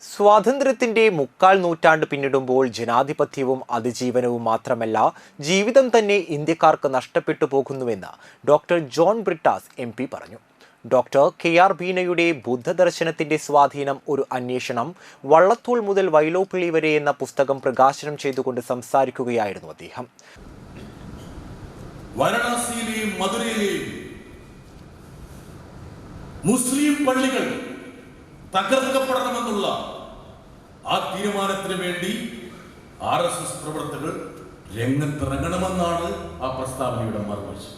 സ്വാതന്ത്ര്യത്തിന്റെ മുക്കാൽ നൂറ്റാണ്ട് പിന്നിടുമ്പോൾ ജനാധിപത്യവും അതിജീവനവും മാത്രമല്ല ജീവിതം തന്നെ ഇന്ത്യക്കാർക്ക് നഷ്ടപ്പെട്ടു പോകുന്നുവെന്ന് ഡോക്ടർ ജോൺ ബ്രിട്ടാസ് MP പറഞ്ഞു. ഡോക്ടർ KR ബീനയുടെ ബുദ്ധദർശനത്തിന്റെ സ്വാധീനം ഒരു അന്വേഷണം വള്ളത്തോൾ മുതൽ വൈലോപ്പിള്ളി വരെ എന്ന പുസ്തകം പ്രകാശനം ചെയ്തുകൊണ്ട് സംസാരിക്കുകയായിരുന്നു അദ്ദേഹം. വാരണാസിയിലെയും മധുരയിലെയും മുസ്ലിം പള്ളികൾ തകർക്കപ്പെടണമെന്നുള്ള ആ തീരുമാനത്തിന് വേണ്ടി RSS പ്രവർത്തകർ രംഗത്തിറങ്ങണമെന്നാണ് ആ പ്രസ്താവനയുടെ മറുവശം.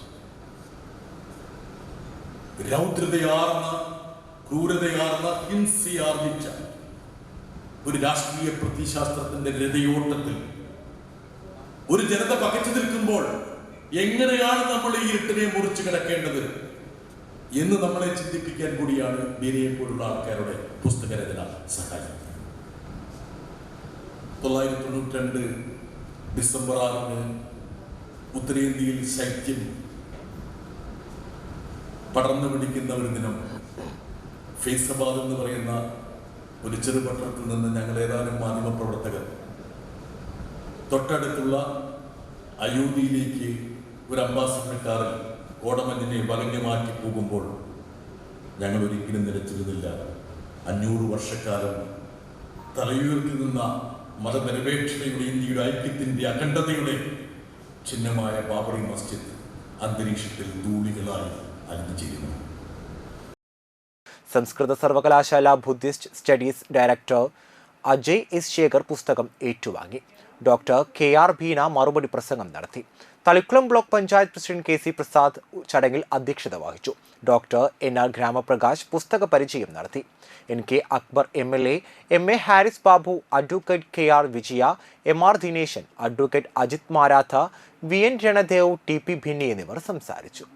രൗദ്രതയാർന്ന ക്രൂരതയാർന്ന ഹിംസയാർജിച്ച ഒരു രാഷ്ട്രീയ പ്രത്യയശാസ്ത്രത്തിന്റെ രഥയോട്ടത്തിൽ ഒരു ജനത പകച്ചു നിൽക്കുമ്പോൾ എങ്ങനെയാണ് നമ്മൾ ഈ ഇരുട്ടിനെ മുറിച്ചു കിടക്കേണ്ടത് എന്ന് നമ്മളെ ചിന്തിപ്പിക്കാൻ കൂടിയാണ് ബീനയെ പോലുള്ള ആൾക്കാരുടെ പുസ്തകരചന സഹായിക്കുന്നത്. 1992 ഡിസംബർ 6 ഉത്തരേന്ത്യയിൽ ശൈത്യം പടർന്നു പിടിക്കുന്ന ഒരു ദിനം ഫൈസാബാദ് എന്ന് പറയുന്ന ഒരു ചെറുപട്ടണത്തിൽ നിന്ന് ഞങ്ങൾ ഏതാനും മാധ്യമപ്രവർത്തകർ തൊട്ടടുത്തുള്ള അയോധ്യയിലേക്ക് ഒരു അംബാസഡർ കാറിൽ കോടമഞ്ഞിനെ വലഞ്ഞു മാറ്റി പോകുമ്പോൾ ഞങ്ങൾ ഒരിക്കലും നിലച്ചിരുന്നില്ല. 500 വർഷക്കാലം തലയുയർത്തി നിന്ന മതനിരപേക്ഷതയുടെ ഇന്ത്യയുടെ ഐക്യത്തിന്റെ അഖണ്ഡതയുടെ ചിഹ്നമായ ബാബറി മസ്ജിദ് അന്തരീക്ഷത്തിൽ ധൂളികളായി അലിഞ്ഞിരുന്നു. സംസ്കൃത സർവകലാശാല Buddhist studies director Ajay S. Shekhar പുസ്തകം ഏറ്റുവാങ്ങി. ഡോക്ടർ KR ബീന മറുപടി പ്രസംഗം നടത്തി. Thalikkulam block panchayat president KC Prasad ചടങ്ങിൽ അധ്യക്ഷത വഹിച്ചു. ഡോക്ടർ NR ഗ്രാമപ്രകാശ് പുസ്തക പരിചയം നടത്തി. NK Akbar MLA, MA Haris Babu, advocate KR Vijaya, MR Dineshan, advocate Ajith Marath, VN Ranadev, TP Bhinni എന്നിവർ സംസാരിച്ചു.